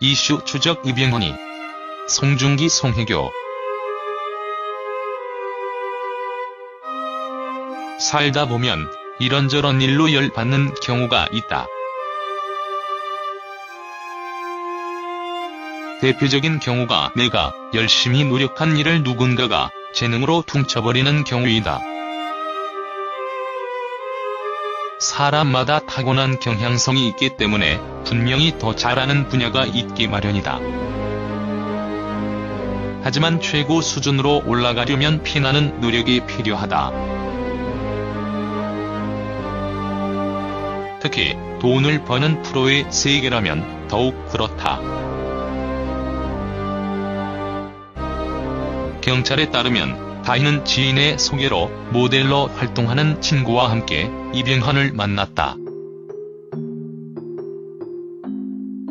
이슈 추적 이병헌이 송중기 송혜교. 살다 보면 이런저런 일로 열받는 경우가 있다. 대표적인 경우가 내가 열심히 노력한 일을 누군가가 재능으로 퉁쳐버리는 경우이다. 사람마다 타고난 경향성이 있기 때문에 분명히 더 잘하는 분야가 있기 마련이다. 하지만 최고 수준으로 올라가려면 피나는 노력이 필요하다. 특히 돈을 버는 프로의 세계라면 더욱 그렇다. 경찰에 따르면 다희는 지인의 소개로 모델로 활동하는 친구와 함께 이병헌을 만났다.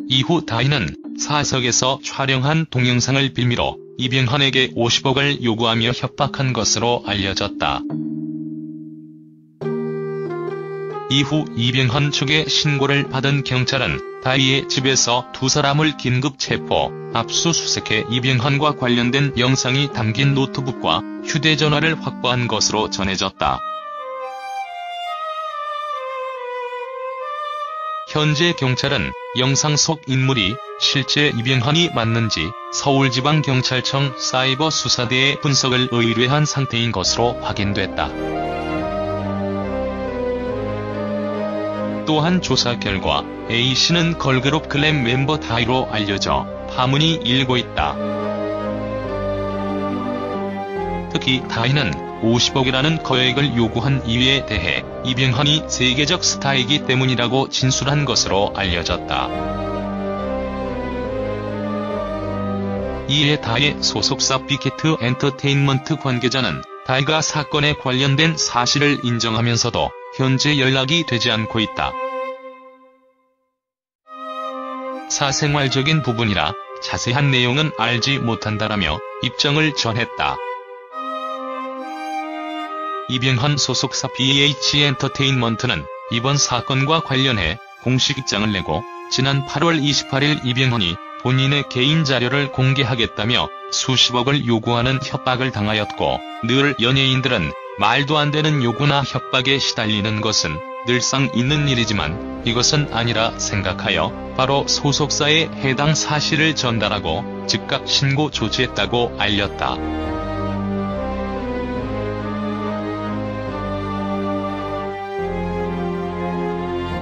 이후 다희는 사석에서 촬영한 동영상을 빌미로 이병헌에게 50억을 요구하며 협박한 것으로 알려졌다. 이후 이병헌 측의 신고를 받은 경찰은 다희의 집에서 두 사람을 긴급 체포, 압수수색해 이병헌과 관련된 영상이 담긴 노트북과 휴대전화를 확보한 것으로 전해졌다. 현재 경찰은 영상 속 인물이 실제 이병헌이 맞는지 서울지방경찰청 사이버수사대에 분석을 의뢰한 상태인 것으로 확인됐다. 또한 조사 결과 A씨는 걸그룹 글램 멤버 다희로 알려져 파문이 일고 있다. 특히 다희는 50억이라는 거액을 요구한 이유에 대해 이병헌이 세계적 스타이기 때문이라고 진술한 것으로 알려졌다. 이에 다희의 소속사 빅히트 엔터테인먼트 관계자는 다희가 사건에 관련된 사실을 인정하면서도 현재 연락이 되지 않고 있다. 사생활적인 부분이라 자세한 내용은 알지 못한다라며 입장을 전했다. 이병헌 소속사 BH엔터테인먼트는 이번 사건과 관련해 공식 입장을 내고 지난 8월 28일 이병헌이 본인의 개인 자료를 공개하겠다며 수십억을 요구하는 협박을 당하였고, 늘 연예인들은 말도 안 되는 요구나 협박에 시달리는 것은 늘상 있는 일이지만 이것은 아니라 생각하여 바로 소속사에 해당 사실을 전달하고 즉각 신고 조치했다고 알렸다.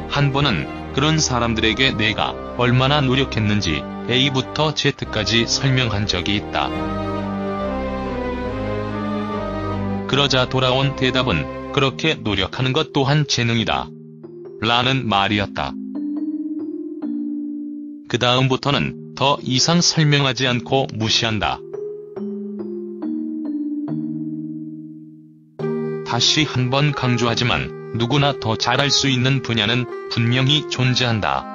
한 번은 그런 사람들에게 내가 얼마나 노력했는지 A부터 Z까지 설명한 적이 있다. 그러자 돌아온 대답은 그렇게 노력하는 것 또한 재능이다 라는 말이었다. 그 다음부터는 더 이상 설명하지 않고 무시한다. 다시 한번 강조하지만 누구나 더 잘할 수 있는 분야는 분명히 존재한다.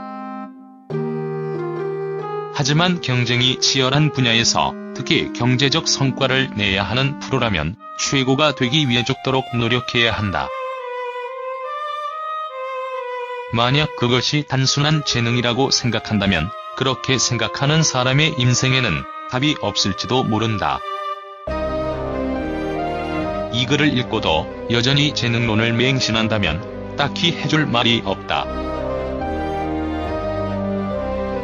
하지만 경쟁이 치열한 분야에서 특히 경제적 성과를 내야 하는 프로라면 최고가 되기 위해 죽도록 노력해야 한다. 만약 그것이 단순한 재능이라고 생각한다면 그렇게 생각하는 사람의 인생에는 답이 없을지도 모른다. 이 글을 읽고도 여전히 재능론을 맹신한다면 딱히 해줄 말이 없다.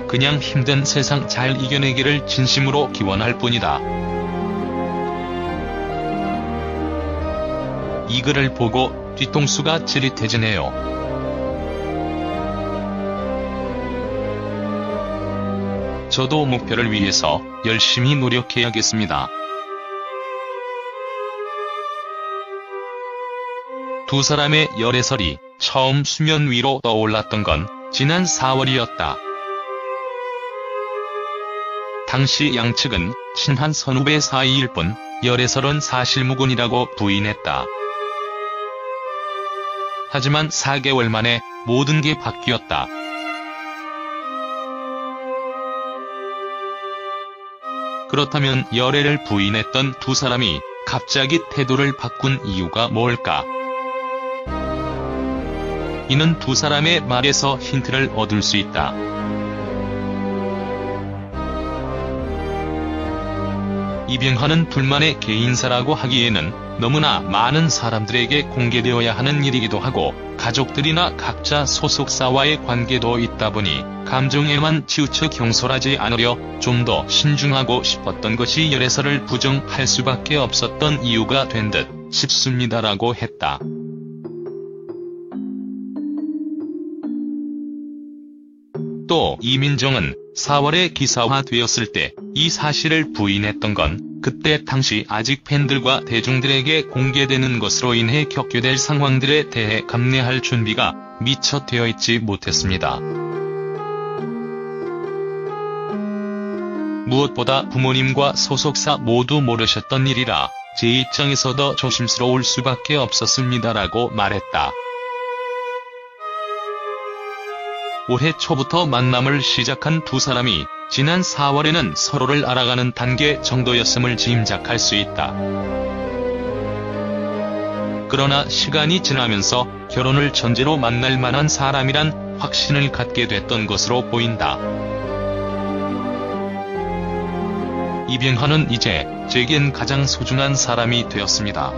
그냥 힘든 세상 잘 이겨내기를 진심으로 기원할 뿐이다. 이 글을 보고 뒤통수가 찌릿해지네요. 저도 목표를 위해서 열심히 노력해야겠습니다. 두 사람의 열애설이 처음 수면 위로 떠올랐던 건 지난 4월이었다. 당시 양측은 친한 선후배 사이일 뿐 열애설은 사실무근이라고 부인했다. 하지만 4개월 만에 모든 게 바뀌었다. 그렇다면 열애를 부인했던 두 사람이 갑자기 태도를 바꾼 이유가 뭘까? 이는 두 사람의 말에서 힌트를 얻을 수 있다. 이병헌은 둘만의 개인사라고 하기에는 너무나 많은 사람들에게 공개되어야 하는 일이기도 하고 가족들이나 각자 소속사와의 관계도 있다 보니 감정에만 치우쳐 경솔하지 않으려 좀 더 신중하고 싶었던 것이 열애설을 부정할 수밖에 없었던 이유가 된 듯 싶습니다라고 했다. 또 이민정은 4월에 기사화되었을 때 이 사실을 부인했던 건 그때 당시 아직 팬들과 대중들에게 공개되는 것으로 인해 겪게 될 상황들에 대해 감내할 준비가 미처 되어 있지 못했습니다. 무엇보다 부모님과 소속사 모두 모르셨던 일이라 제 입장에서 더 조심스러울 수밖에 없었습니다라고 말했다. 올해 초부터 만남을 시작한 두 사람이 지난 4월에는 서로를 알아가는 단계 정도였음을 짐작할 수 있다. 그러나 시간이 지나면서 결혼을 전제로 만날 만한 사람이란 확신을 갖게 됐던 것으로 보인다. 이병헌은 이제 제겐 가장 소중한 사람이 되었습니다.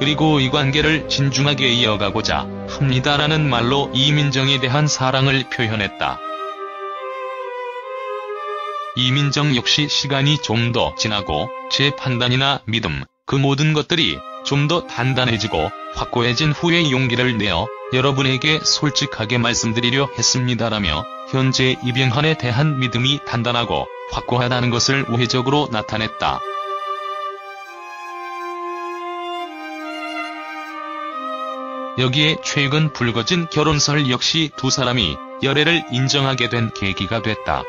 그리고 이 관계를 진중하게 이어가고자 합니다라는 말로 이민정에 대한 사랑을 표현했다. 이민정 역시 시간이 좀 더 지나고 제 판단이나 믿음, 그 모든 것들이 좀 더 단단해지고 확고해진 후에 용기를 내어 여러분에게 솔직하게 말씀드리려 했습니다라며 현재 이병헌에 대한 믿음이 단단하고 확고하다는 것을 우회적으로 나타냈다. 여기에 최근 불거진 결혼설 역시 두 사람이 열애를 인정하게 된 계기가 됐다.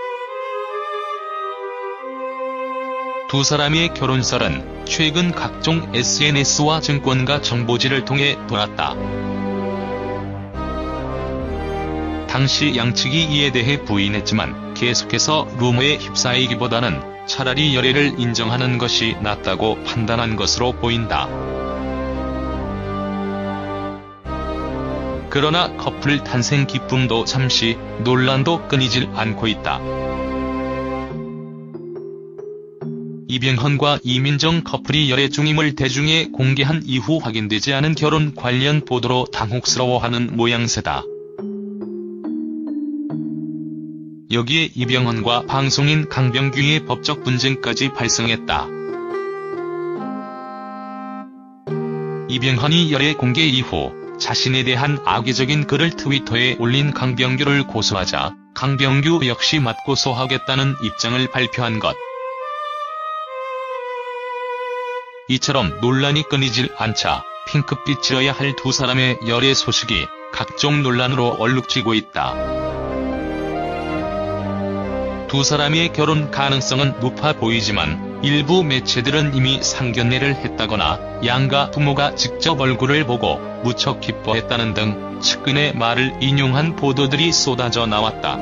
두 사람의 결혼설은 최근 각종 SNS와 증권가 정보지를 통해 돌았다. 당시 양측이 이에 대해 부인했지만 계속해서 루머에 휩싸이기보다는 차라리 열애를 인정하는 것이 낫다고 판단한 것으로 보인다. 그러나 커플 탄생 기쁨도 잠시, 논란도 끊이질 않고 있다. 이병헌과 이민정 커플이 열애 중임을 대중에 공개한 이후 확인되지 않은 결혼 관련 보도로 당혹스러워하는 모양새다. 여기에 이병헌과 방송인 강병규의 법적 분쟁까지 발생했다. 이병헌이 열애 공개 이후 자신에 대한 악의적인 글을 트위터에 올린 강병규를 고소하자 강병규 역시 맞고소하겠다는 입장을 발표한 것. 이처럼 논란이 끊이질 않자 핑크빛이어야 할 두 사람의 열애 소식이 각종 논란으로 얼룩지고 있다. 두 사람의 결혼 가능성은 높아 보이지만 일부 매체들은 이미 상견례를 했다거나 양가 부모가 직접 얼굴을 보고 무척 기뻐했다는 등 측근의 말을 인용한 보도들이 쏟아져 나왔다.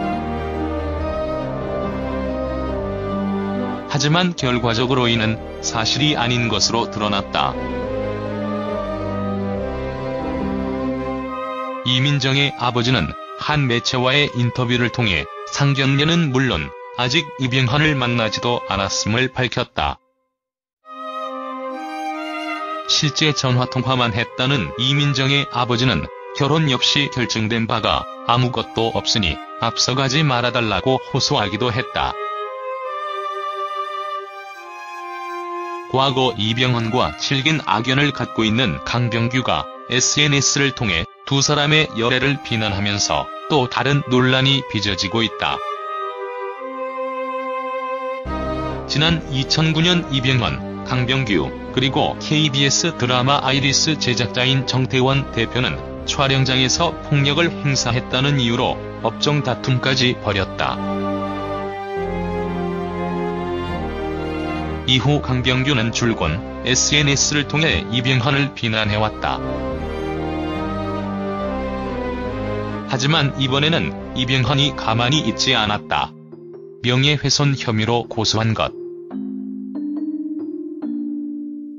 하지만 결과적으로 이는 사실이 아닌 것으로 드러났다. 이민정의 아버지는 한 매체와의 인터뷰를 통해 상견례는 물론 아직 이병헌을 만나지도 않았음을 밝혔다. 실제 전화통화만 했다는 이민정의 아버지는 결혼 역시 결정된 바가 아무것도 없으니 앞서가지 말아달라고 호소하기도 했다. 과거 이병헌과 질긴 악연을 갖고 있는 강병규가 SNS를 통해 두 사람의 열애를 비난하면서 또 다른 논란이 빚어지고 있다. 지난 2009년 이병헌, 강병규, 그리고 KBS 드라마 아이리스 제작자인 정태원 대표는 촬영장에서 폭력을 행사했다는 이유로 법정 다툼까지 벌였다. 이후 강병규는 줄곧 SNS를 통해 이병헌을 비난해왔다. 하지만 이번에는 이병헌이 가만히 있지 않았다. 명예훼손 혐의로 고소한 것.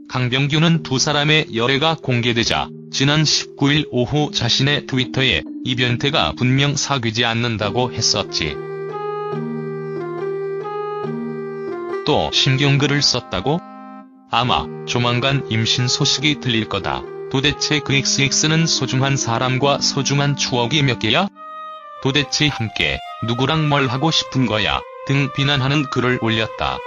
강병규는 두 사람의 열애가 공개되자 지난 19일 오후 자신의 트위터에 이 변태가 분명 사귀지 않는다고 했었지. 또 신경글을 썼다고? 아마 조만간 임신 소식이 들릴 거다. 도대체 그 XX는 소중한 사람과 소중한 추억이 몇 개야? 도대체 함께 누구랑 뭘 하고 싶은 거야? 등 비난하는 글을 올렸다.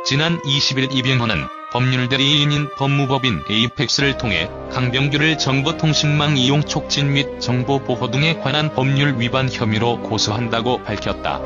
지난 20일 이병헌은 법률대리인인 법무법인 에이펙스를 통해 강병규를 정보통신망 이용 촉진 및 정보보호 등에 관한 법률 위반 혐의로 고소한다고 밝혔다.